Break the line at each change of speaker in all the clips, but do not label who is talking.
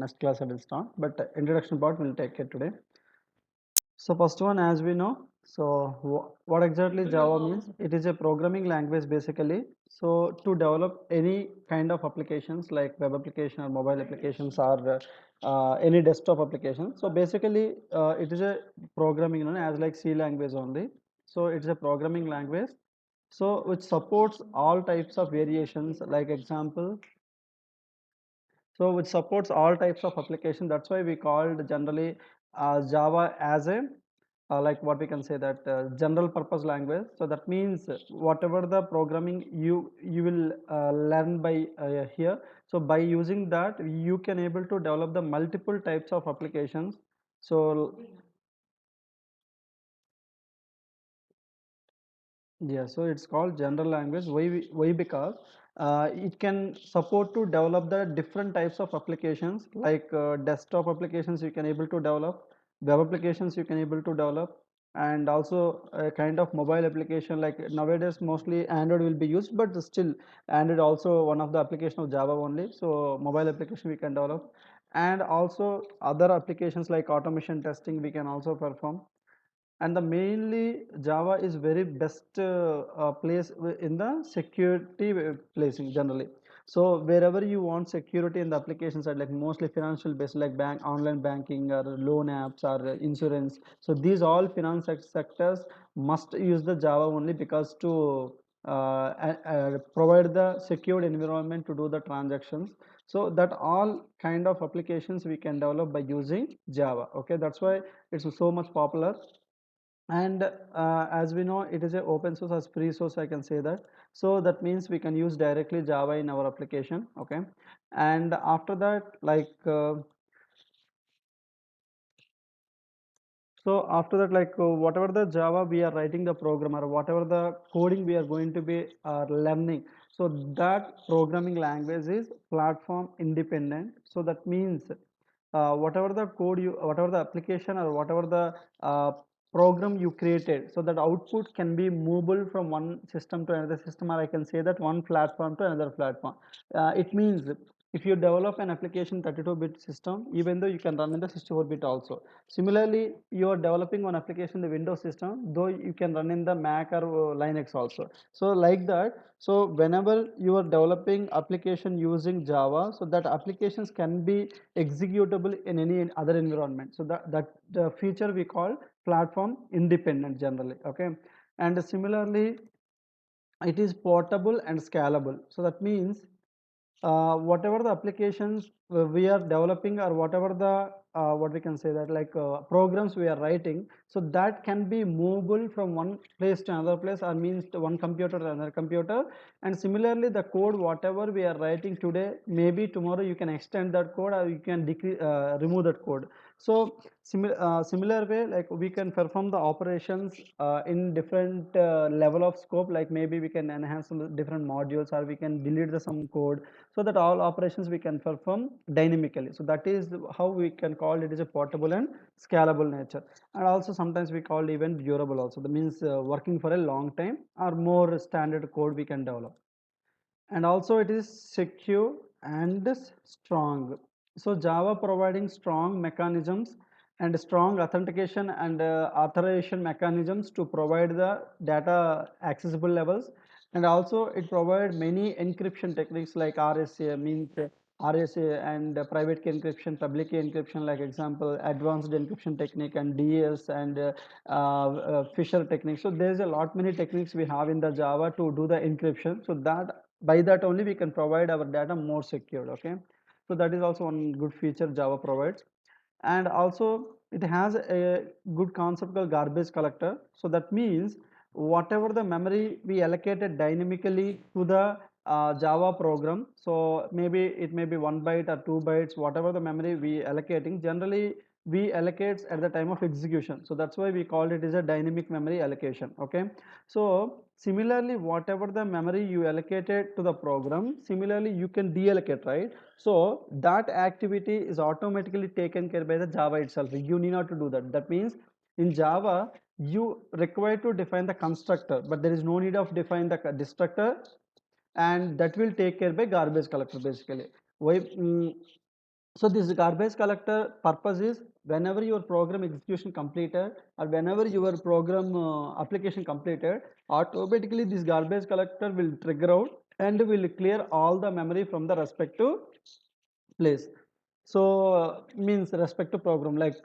next class I will start, but introduction part we'll take it today. So first one, as we know, so what exactly Java means? It is a programming language basically. So to develop any kind of applications like web application or mobile applications or any desktop application. So basically, it is a programming known as like C language only. So it's a programming language. So which supports all types of variations. Like example, so which supports all types of application. That's why we called generally Java as a like what we can say that general purpose language. So that means whatever the programming you will learn by here. So by using that, you can able to develop the multiple types of applications. So yeah, so it's called general language. Why? Because it can support to develop the different types of applications like desktop applications you can able to develop, web applications you can able to develop, and also a kind of mobile application like nowadays mostly Android will be used, but still Android also one of the application of Java only. So mobile application we can develop, and also other applications like automation testing we can also perform. And the mainly Java is very best place in the security placing generally. So wherever you want security in the application side, like mostly financial based, like bank, online banking, or loan apps, or insurance. So these all finance sectors must use the Java only, because to provide the secured environment to do the transactions. So that all kind of applications we can develop by using Java. Okay, that's why it's so much popular. And as we know, it is a open source as free source, I can say that. So that means we can use directly Java in our application. Okay, and after that, like so after that, like whatever the Java we are writing the program, or whatever the coding we are going to be learning, so that programming language is platform independent. So that means whatever the code you, whatever the application, or whatever the program you created, so that output can be movable from one system to another system, or I can say that one platform to another platform. It means if you develop an application 32-bit system, even though you can run in the 64-bit also. Similarly, you are developing one application in the Windows system, though you can run in the Mac or Linux also. So like that, so whenever you are developing application using Java, so that applications can be executable in any other environment. So that feature we call platform independent generally. Okay, and similarly, it is portable and scalable. So that means whatever the applications we are developing, or whatever the what we can say that like programs we are writing, so that can be movable from one place to another place, or means to one computer to another computer. And similarly, the code whatever we are writing today, maybe tomorrow you can extend that code, or you can remove that code. So similar way, like we can perform the operations in different level of scope, like maybe we can enhance some different modules, or we can delete the some code, so that all operations we can perform dynamically. So that is how we can call it is a portable and scalable nature. And also sometimes we call even durable also. That means working for a long time, or more standard code we can develop. And also it is secure and strong. So Java providing strong mechanisms and strong authentication and authorization mechanisms to provide the data accessible levels. And also it provide many encryption techniques like RSA, means RSA, and private key encryption, public key encryption, like example advanced encryption technique, and DES, and Fisher technique. So there's a lot many techniques we have in the Java to do the encryption, so that by that only we can provide our data more secured. Okay, so that is also one good feature Java provides. And also it has a good concept called garbage collector. So that means whatever the memory we allocated dynamically to the Java program, so maybe it may be 1 byte or 2 bytes, whatever the memory we allocating, generally we allocates at the time of execution. So that's why we called it as a dynamic memory allocation. Okay, so similarly, whatever the memory you allocated to the program, similarly you can deallocate, right? So that activity is automatically taken care by the Java itself. You need not to do that. That means in Java, you require to define the constructor, but there is no need of define the destructor, and that will take care by garbage collector basically. Why? So this garbage collector purpose is whenever your program execution completed or whenever your program application completed, automatically this garbage collector will trigger out and will clear all the memory from the respective place. So means respective program, like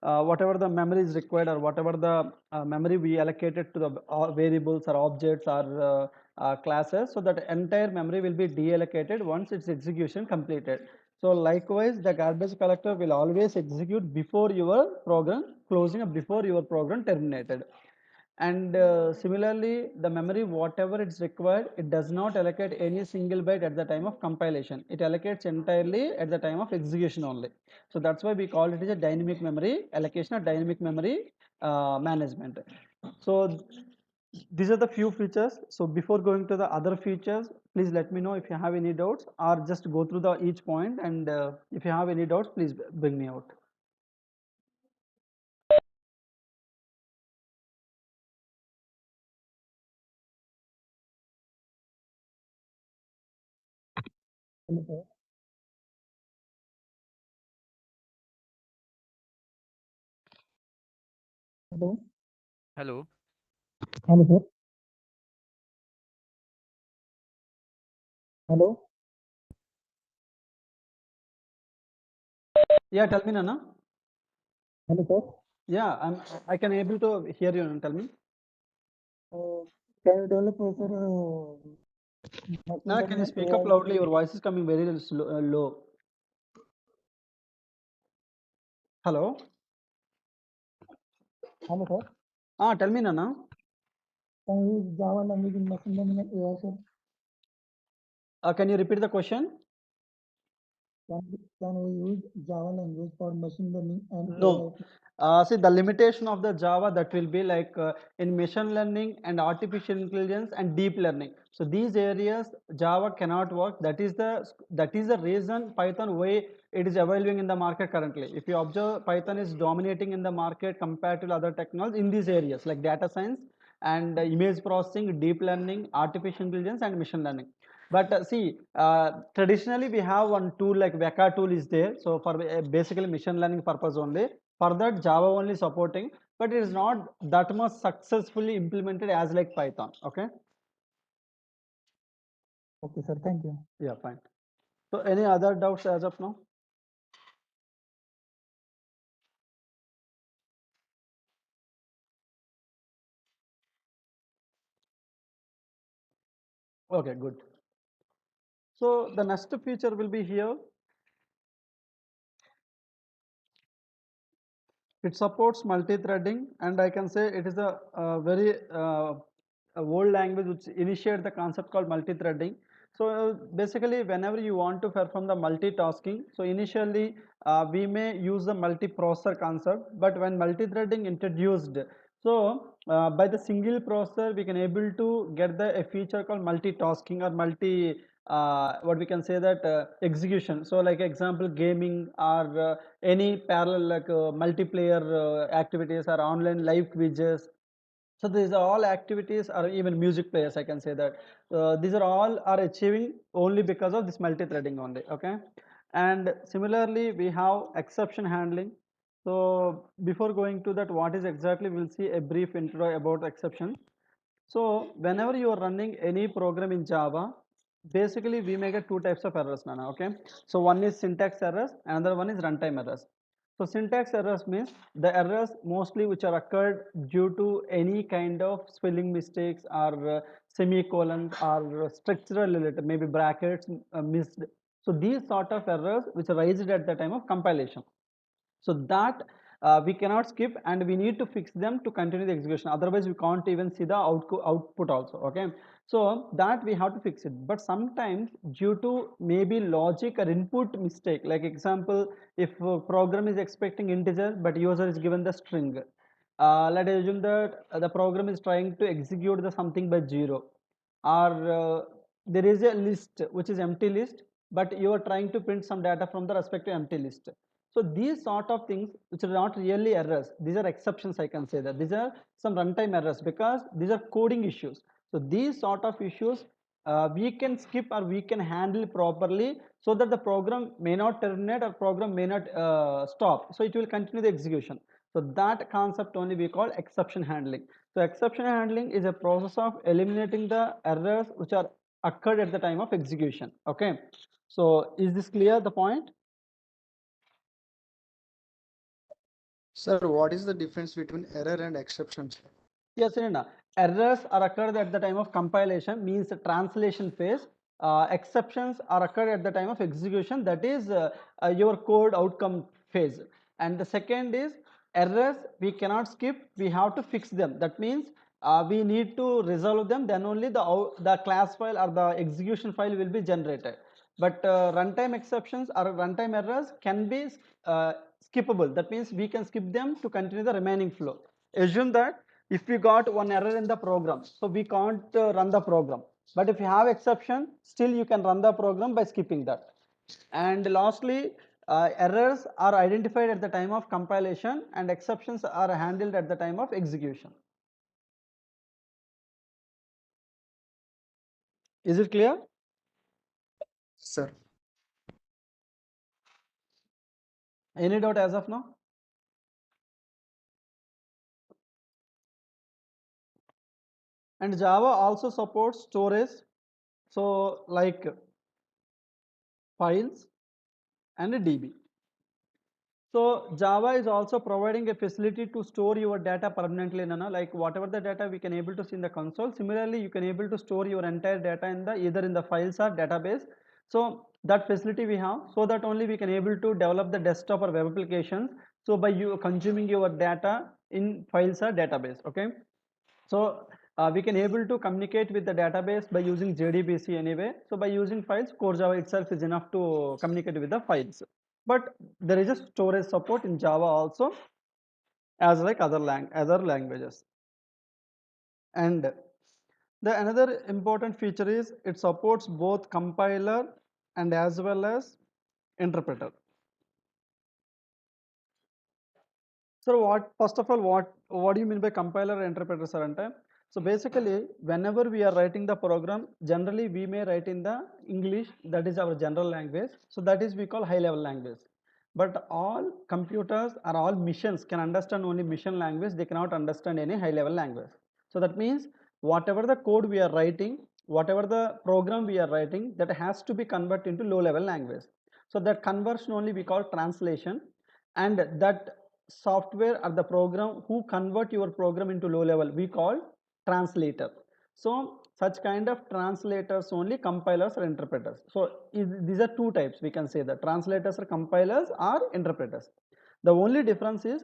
whatever the memory is required or whatever the memory we allocated to the variables or objects or classes, so that entire memory will be deallocated once its execution completed. So likewise the garbage collector will always execute before your program closing up, before your program terminated. And similarly the memory whatever it's required, it does not allocate any single byte at the time of compilation, it allocates entirely at the time of execution only. So that's why we call it as a dynamic memory allocation or dynamic memory management. So these are the few features. So before going to the other features, please let me know if you have any doubts, or just go through the each point, and if you have any doubts, please bring me out.
Hello, sir. Hello.
Hello.
Hello, sir. Hello.
Yeah, tell me, Nana.
Hello, sir.
Yeah, I can able to hear you. Tell me.
Uh, can you develop sir, machine
Nana, can you
learning and
speak up
AI?
loudly? Your voice is coming very low. Hello.
Hello, sir.
Tell me, Nana.
Can you use Java language in machine learning and AI, sir?
Can you repeat the question?
Can we use Java language for machine learning and AI?
No. See, the limitation of the Java, that will be like in machine learning and artificial intelligence and deep learning. So these areas Java cannot work. That is the reason Python way it is evolving in the market currently. If you observe, Python is dominating in the market compared to other technologies in these areas like data science and image processing, deep learning, artificial intelligence, and machine learning. But see, traditionally we have one tool like Veka tool is there. So for basically machine learning purpose only. For that Java only supporting, but it is not that much successfully implemented as like Python. Okay.
Okay, sir. Thank you.
Yeah, fine. So any other doubts as of now? Okay, good. So the next feature will be here. It supports multi-threading, and I can say it is very a old language which initiated the concept called multi-threading. So basically, whenever you want to perform the multitasking, so initially we may use the multi-processor concept, but when multi-threading introduced, so by the single processor we can able to get a feature called multitasking or multi what we can say that execution. So like example gaming or any parallel like multiplayer activities or online live quizzes. So these are all activities, or even music players, I can say that these are all are achieving only because of this multi-threading only. Okay. And similarly we have exception handling. So before going to that, what is exactly, we'll see a brief intro about exception. So whenever you are running any program in Java, basically we may get two types of errors, Nana. Okay. So one is syntax errors, another one is runtime errors. So syntax errors means the errors mostly which are occurred due to any kind of spelling mistakes or semicolons or structural related, maybe brackets missed. So these sort of errors which are raised at the time of compilation. So that we cannot skip, and we need to fix them to continue the execution, otherwise we can't even see the output also. Okay. So that we have to fix it, but sometimes due to maybe logic or input mistake, like example, if a program is expecting integer but user is given the string, let us assume that the program is trying to execute the something by 0, or there is a list which is empty list, but you are trying to print some data from the respective empty list. So these sort of things which are not really errors, these are exceptions, I can say that these are some runtime errors because these are coding issues. So these sort of issues we can skip or we can handle properly, so that the program may not terminate or program may not stop, so it will continue the execution. So that concept only we call exception handling. So exception handling is a process of eliminating the errors which are occurred at the time of execution. Okay, so is this clear, the point?
Sir, what is the difference between error and exceptions?
Yes, Nina. Errors are occurred at the time of compilation, means the translation phase. Exceptions are occurred at the time of execution, that is your code outcome phase. And the second is errors we cannot skip, we have to fix them. That means we need to resolve them, then only the class file or the execution file will be generated. But runtime exceptions or runtime errors can be skippable. That means we can skip them to continue the remaining flow. Assume that if we got one error in the program, so we can't run the program, but if you have exception, still you can run the program by skipping that. And lastly, errors are identified at the time of compilation and exceptions are handled at the time of execution. Is it clear?
Sir,
Any doubt as of now? And Java also supports storage, so like files and DB. So Java is also providing a facility to store your data permanently, Nana, like whatever the data we can able to see in the console. Similarly, you can able to store your entire data in the either in the files or database. So that facility we have, so that only we can able to develop the desktop or web applications. So by you consuming your data in files or database, okay. So we can able to communicate with the database by using JDBC anyway. So by using files, core Java itself is enough to communicate with the files. But there is a storage support in Java also, as like other languages. And the another important feature is it supports both compiler and as well as interpreter. So what, first of all, what do you mean by compiler and interpreter, sir? So basically, whenever we are writing the program, generally we may write in the English, that is our general language. So that is we call high level language. But all computers or all machines can understand only mission language, they cannot understand any high level language. So that means whatever the code we are writing, whatever the program we are writing, that has to be converted into low level language. So that conversion only we call translation, and that software or the program who convert your program into low level we call translator. So such kind of translators only compilers or interpreters. So these are two types, we can say that translators or compilers or interpreters. The only difference is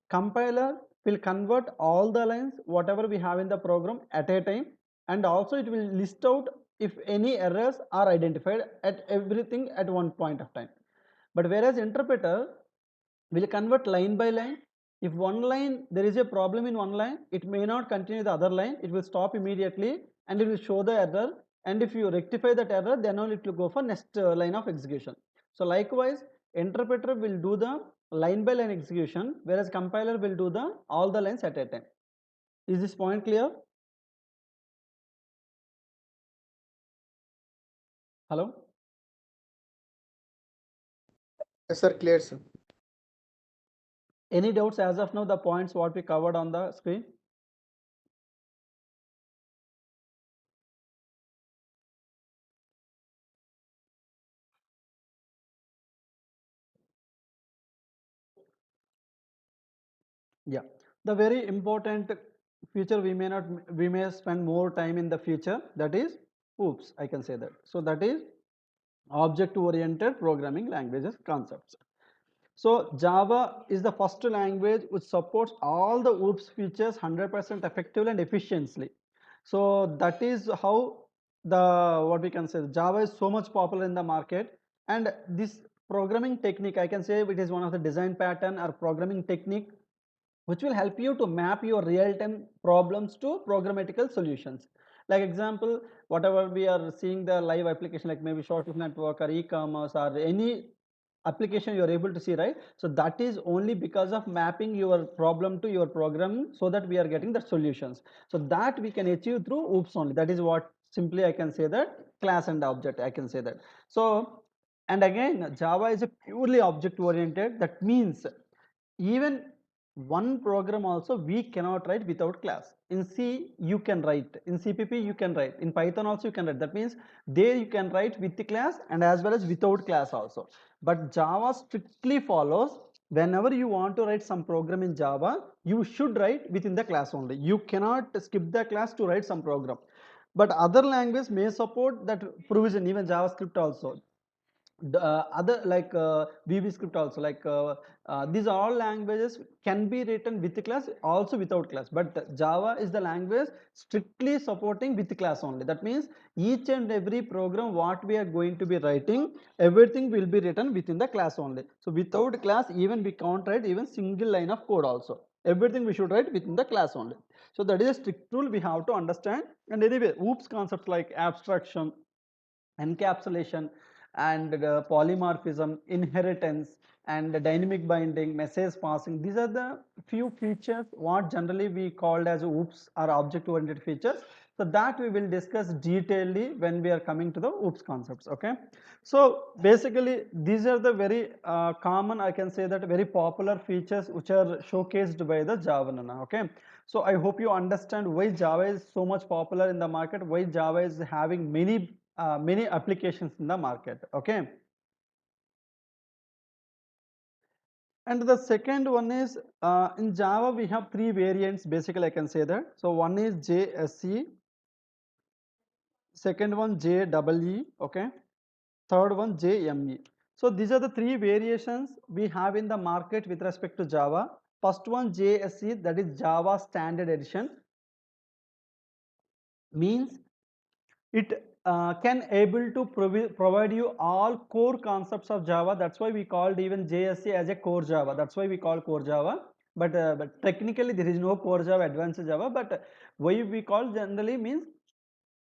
compiler will convert all the lines whatever we have in the program at a time, and also it will list out if any errors are identified at everything at one point of time. But whereas interpreter will convert line by line. If one line, there is a problem in one line, it may not continue the other line, it will stop immediately and it will show the error, and if you rectify that error, then only it will go for next line of execution. So likewise, interpreter will do the line by line execution, whereas compiler will do the all the lines at a time. Is this point clear? Hello?
yes, sir, clear, sir.
Any doubts as of now, the points what we covered on the screen? Yeah, the very important feature we may spend more time in the future, that is oops, I can say that. So that is object oriented programming languages concepts. So Java is the first language which supports all the OOPS features 100% effectively and efficiently. So that is how the what we can say Java is so much popular in the market. And this programming technique, I can say it is one of the design pattern or programming technique which will help you to map your real-time problems to programmatical solutions. Like example, whatever we are seeing the live application, like maybe short network or e-commerce or any application you are able to see, right? So that is only because of mapping your problem to your program, so that we are getting the solutions. So that we can achieve through OOPS only. That is what Simply I can say that class and object, I can say that. So, and again Java is a purely object oriented. That means even one program also we cannot write without class. In C you can write, in CPP you can write, in Python also you can write. That means there you can write with the class and as well as without class also. But Java strictly follows, whenever you want to write some program in Java, you should write within the class only. You cannot skip the class to write some program. But other language may support that provision, even JavaScript also. The other like VB script also, like these are all languages can be written with the class also without class, but Java is the language strictly supporting with the class only. That means each and every program what we are going to be writing, everything will be written within the class only. So without class even we can't write even single line of code also. Everything we should write within the class only. So that is a strict rule we have to understand. And anyway, OOPS concepts like abstraction, encapsulation, and polymorphism, inheritance, and dynamic binding, message passing, these are the few features what generally we called as OOPS or object oriented features. So that we will discuss detailedly when we are coming to the OOPS concepts. Okay, so basically these are the very common, I can say that very popular features which are showcased by the Java Nana. Okay, so I hope you understand why Java is so much popular in the market, why Java is having many applications in the market. Okay, and the second one is in Java we have three variants basically, I can say that. So one is JSE, second one JEE, okay, third one JME. So these are the three variations we have in the market with respect to Java. First one JSE, that is Java Standard Edition, means it can able to provide you all core concepts of Java. That's why we called even JSC as a core Java. That's why we call core Java. But technically there is no core Java, advanced Java. But why we call generally means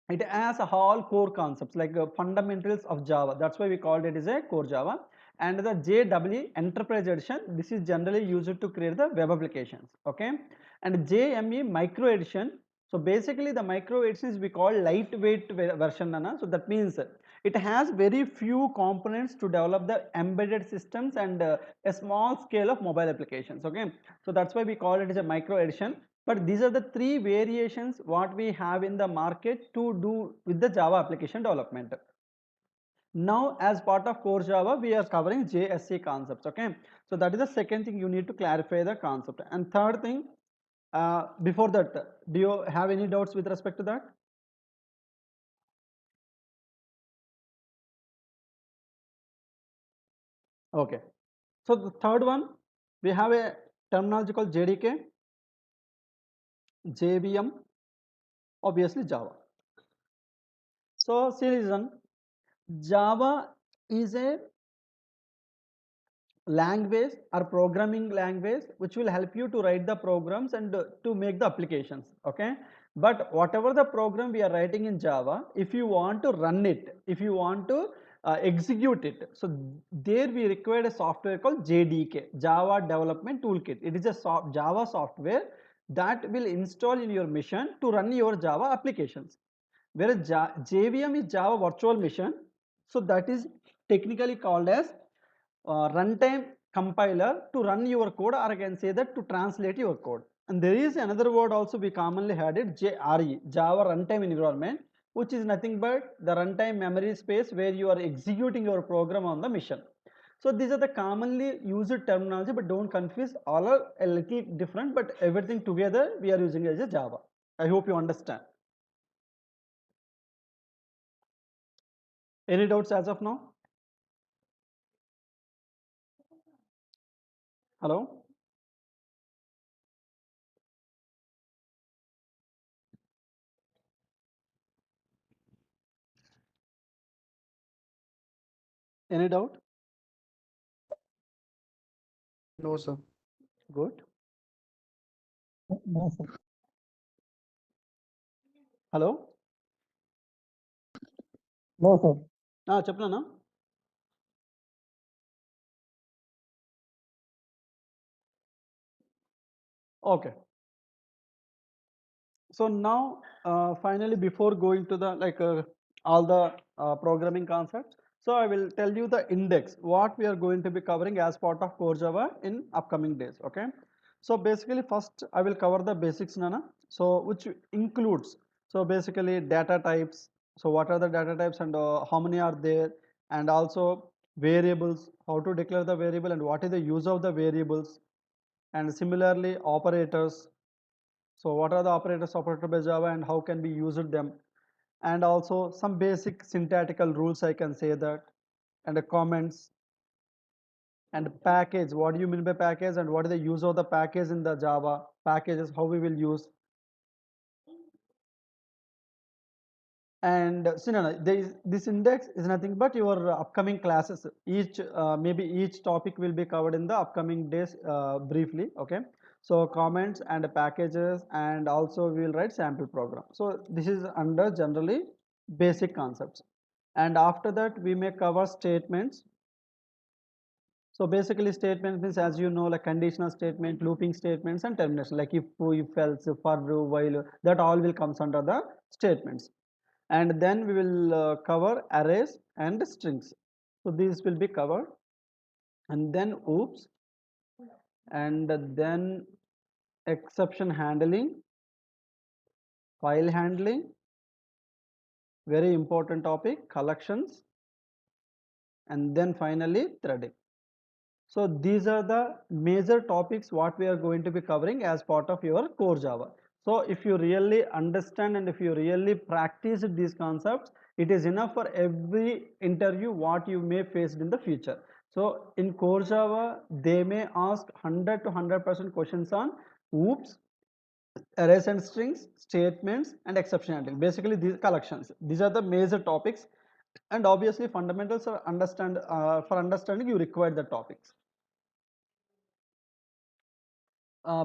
it has all core concepts like fundamentals of Java. That's why we called it as a core Java. And the JEE Enterprise Edition, this is generally used to create the web applications. Okay, and JME Micro Edition. So basically the micro editions we call lightweight version, Nana. So that means it has very few components to develop the embedded systems and a small scale of mobile applications. Okay, so that's why we call it as a micro edition. But these are the three variations what we have in the market to do with the Java application development. Now as part of core Java we are covering JSC concepts. Okay, so that is the second thing you need to clarify the concept. And third thing, before that, do you have any doubts with respect to that? Okay, so the third one, we have a terminology called JDK JVM, obviously Java. So see, listen, Java is a language or programming language which will help you to write the programs and to make the applications. Okay, but whatever the program we are writing in Java, if you want to run it, if you want to execute it, so there we require a software called JDK, Java Development Toolkit. It is a Java software that will install in your machine to run your Java applications, whereas JVM is Java Virtual Machine. So that is technically called as runtime compiler to run your code, or I can say that to translate your code. And there is another word also we commonly had it, JRE, Java Runtime Environment, which is nothing but the runtime memory space where you are executing your program on the machine. So these are the commonly used terminology, but don't confuse, all are a little different, but everything together we are using as a Java. I hope you understand. Any doubts as of now? Hello? Any doubt?
No, sir.
Good.
No, sir.
Hello?
No, sir.
Chapna. Okay. So now, finally, before going to the all the programming concepts, so I will tell you the index, what we are going to be covering as part of core Java in upcoming days. Okay. So basically, first I will cover the basics, Nana. So which includes, so basically data types. So what are the data types and how many are there, and also variables, how to declare the variable and what is the use of the variables, and similarly operators. So what are the operators operated by Java and how can we use them? And also some basic syntactical rules, I can say that, and the comments and package. What do you mean by package and what is the use of the package in the Java packages? How we will use. And so no, this index is nothing but your upcoming classes. Each maybe each topic will be covered in the upcoming days briefly. Okay. So comments and packages, and also we will write sample program. So this is under generally basic concepts, and after that we may cover statements. So basically statements means, as you know, like conditional statement, looping statements, and termination, like if else, for, while, that all will comes under the statements. And then we will cover arrays and strings. So these will be covered, and then oops, and then exception handling, file handling, very important topic, collections, and then finally threading. So these are the major topics what we are going to be covering as part of your core Java. So if you really understand and if you really practice these concepts, it is enough for every interview what you may face in the future. So in core Java, they may ask 100 to 100% questions on oops, arrays and strings, statements, and exception handling. Basically, these collections. These are the major topics, and obviously fundamentals are for understanding you require the topics.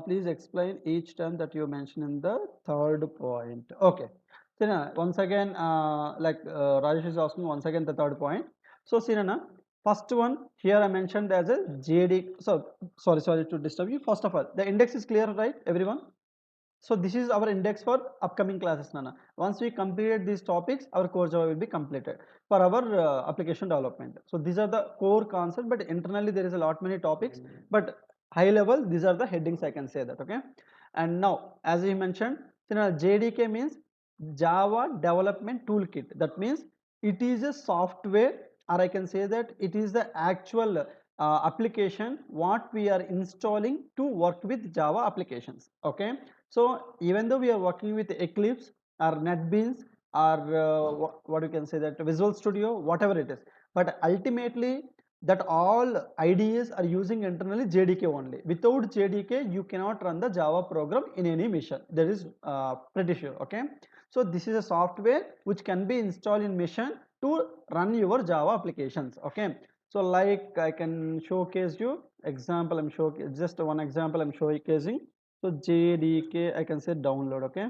Please explain each term that you mentioned in the third point. Okay. Sirana, once again, Rajesh is asking once again the third point. So, Sirana, first one here I mentioned as a JD. So, sorry to disturb you. First of all, the index is clear, right, everyone? So this is our index for upcoming classes, Nana. Once we completed these topics, our core Java will be completed for our application development. So these are the core concept, but internally there is a lot many topics, but high level, these are the headings, I can say that, okay? And now, as we mentioned, you know, JDK means Java Development Toolkit. That means it is a software, or I can say that it is the actual application what we are installing to work with Java applications, okay? So even though we are working with Eclipse or NetBeans or what you can say that Visual Studio, whatever it is, but ultimately that all IDEs are using internally JDK only. Without JDK, you cannot run the Java program in any machine. That is pretty sure. Okay. So this is a software which can be installed in machine to run your Java applications. Okay. So like I can showcase you example. I'm showcasing just one example. I'm showcasing. So JDK, I can say download. Okay.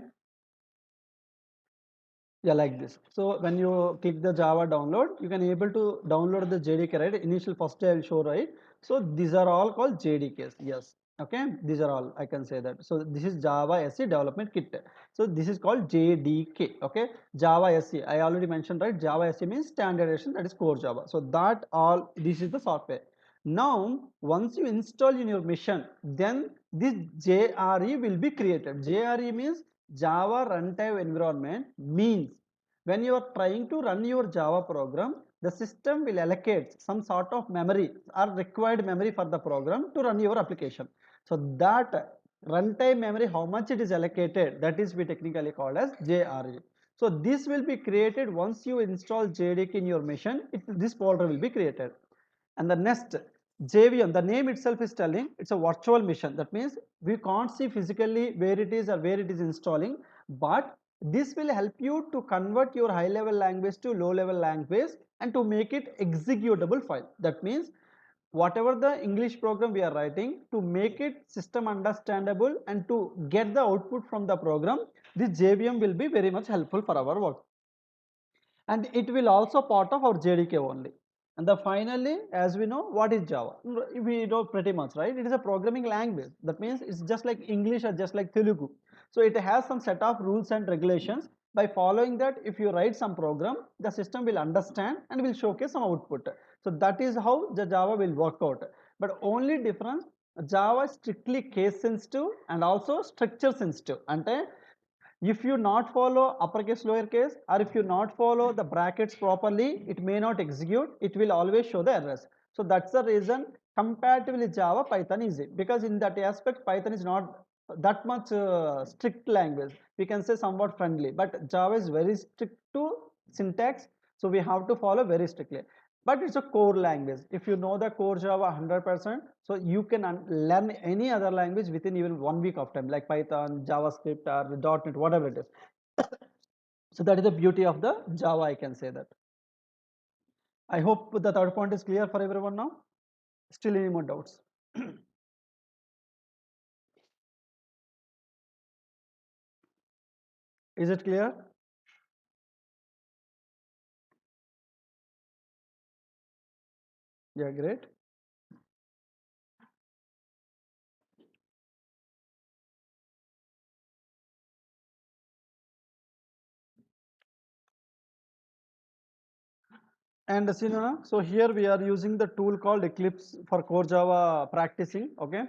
Yeah, like this. So when you click the Java download, you can able to download the JDK, right? Initial first I will show, right? So these are all called JDKs. Yes. Okay. These are all, I can say that. So this is Java SE development kit. So this is called JDK. Okay. Java SE. I already mentioned, right? Java SE means standardization, that is core Java. So that all, this is the software. Now, once you install in your machine, then this JRE will be created. JRE means Java runtime environment, means when you are trying to run your Java program, the system will allocate some sort of memory or required memory for the program to run your application. So that runtime memory, how much it is allocated, that is we technically called as JRE. So this will be created once you install JDK in your machine, this folder will be created. And the next JVM, the name itself is telling it's a virtual machine. That means we can't see physically where it is or where it is installing, but this will help you to convert your high level language to low level language and to make it executable file. That means whatever the English program we are writing, to make it system understandable and to get the output from the program, this JVM will be very much helpful for our work, and it will also part of our JDK only. And the finally, as we know, what is Java? We know pretty much, right? It is a programming language. That means it's just like English or just like Telugu. So it has some set of rules and regulations. By following that, if you write some program, the system will understand and will showcase some output. So that is how the Java will work out. But only difference, Java is strictly case sensitive and also structure sensitive. Ante if you not follow uppercase lowercase, or if you not follow the brackets properly, it may not execute, it will always show the errors. So that's the reason comparatively Java, Python is it, because in that aspect Python is not that much strict language, we can say somewhat friendly, but Java is very strict to syntax, so we have to follow very strictly. But it's a core language. If you know the core Java 100%, so you can learn any other language within even 1 week of time, like Python, JavaScript, or .NET, whatever it is. So that is the beauty of the Java, I can say that. I hope the third point is clear for everyone now. Still any more doubts? Is it clear? Yeah, great. And Sinona, so here we are using the tool called Eclipse for core Java practicing. Okay,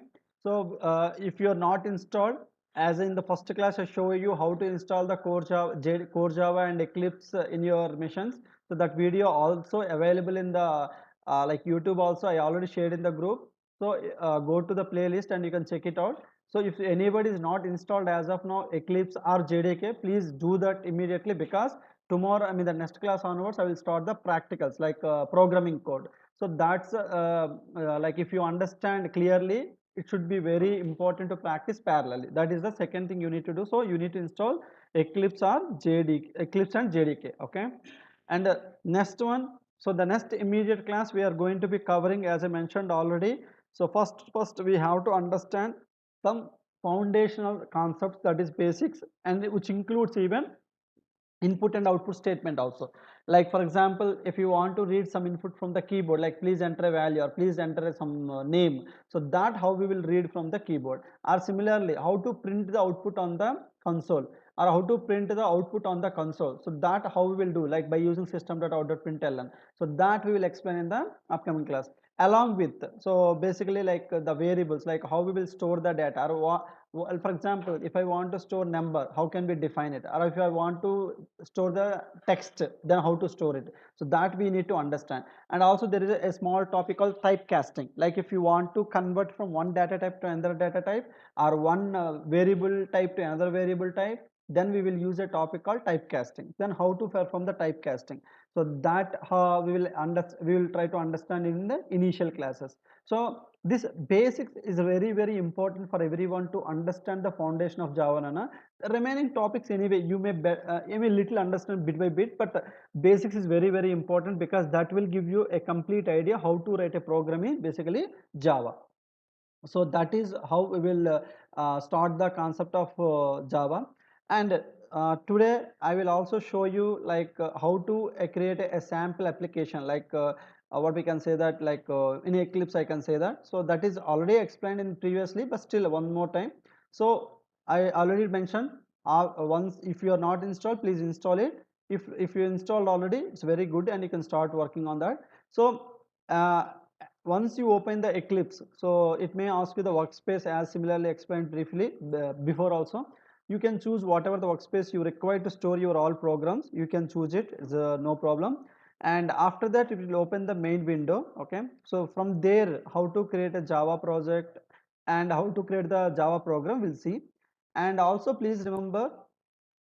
so if you are not installed, as in the first class I show you how to install the core Java and Eclipse in your missions. So that video also available in the like YouTube also, I already shared in the group. So go to the playlist and you can check it out. So if anybody is not installed as of now Eclipse or JDK, please do that immediately, because tomorrow, I mean the next class onwards, I will start the practicals like programming code. So that's like if you understand clearly, it should be very important to practice parallelly. That is the second thing you need to do. So you need to install Eclipse or Eclipse and JDK. Okay, and next one. So the next immediate class we are going to be covering, as I mentioned already. So first we have to understand some foundational concepts, that is basics, and which includes even input and output statement also. Like for example, if you want to read some input from the keyboard, like please enter a value or please enter some name, so that how we will read from the keyboard. Or similarly, how to print the output on the console, or how to print the output on the console, so that how we will do, like by using system.out.println. So that we will explain in the upcoming class. Along with, so basically like the variables, like how we will store the data, or well, for example, if I want to store number, how can we define it? Or if I want to store the text, then how to store it? So that we need to understand. And also there is a small topic called typecasting. Like if you want to convert from one data type to another data type, or one variable type to another variable type, then we will use a topic called typecasting. Then how to perform the typecasting. So that we will try to understand in the initial classes. So this basics is very important for everyone to understand the foundation of Java. Nana. The remaining topics anyway you may little understand bit by bit, but basics is very important, because that will give you a complete idea how to write a program in basically Java. So that is how we will start the concept of Java. And today I will also show you like how to create a sample application, like what we can say that, like in Eclipse I can say that. So that is already explained in previously, but still one more time. So I already mentioned, once if you are not installed, please install it. If you installed already, it's very good, and you can start working on that. So once you open the Eclipse, so it may ask you the workspace, as similarly explained briefly before also. You can choose whatever the workspace you require to store your all programs. You can choose it, it's no problem. And after that it will open the main window. Okay, so from there how to create a Java project and how to create the Java program we'll see. And also please remember,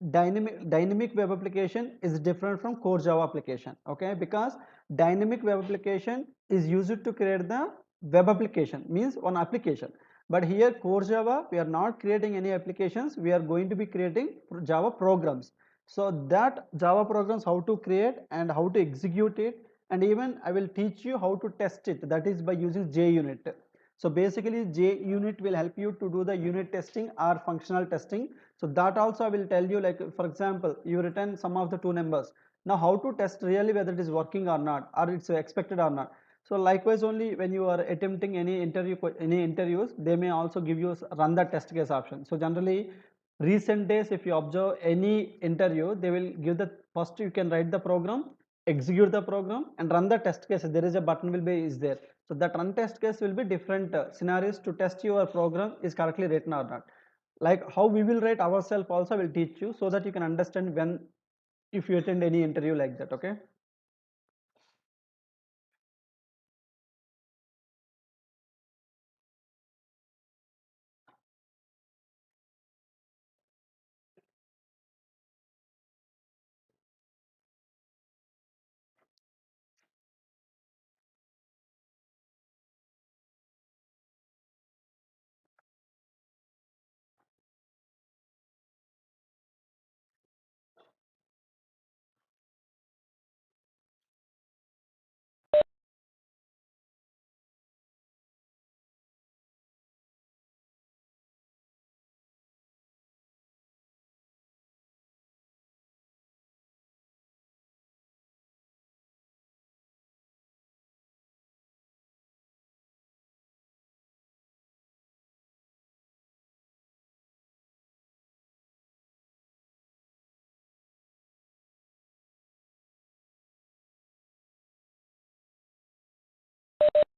dynamic web application is different from core Java application. Okay, because dynamic web application is used to create the web application, means one application. But here core Java, we are not creating any applications, we are going to be creating Java programs. So that Java programs, how to create and how to execute it, and even I will teach you how to test it, that is by using JUnit. So basically JUnit will help you to do the unit testing or functional testing. So that also I will tell you, like for example, you return some of the two numbers. Now how to test really whether it is working or not, or it's expected or not. So likewise only when you are attempting any interviews, they may also give you run the test case option. So generally recent days, if you observe any interview, they will give the first you can write the program, execute the program, and run the test cases. There is a button will be is there. So that run test case will be different scenarios to test your program is correctly written or not. Like how we will write ourselves also will teach you so that you can understand when if you attend any interview like that. Okay.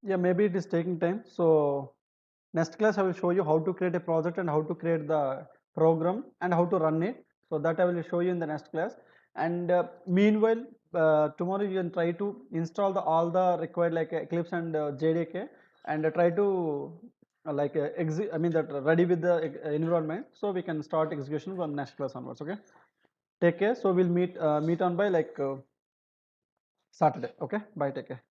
Yeah, maybe it is taking time. So next class I will show you how to create a project and how to create the program and how to run it. So that I will show you in the next class. And meanwhile, tomorrow you can try to install all the required like Eclipse and JDK and try to I mean that ready with the environment so we can start execution from next class onwards. Okay. Take care. So we'll meet on by like Saturday. Okay. Bye. Take care.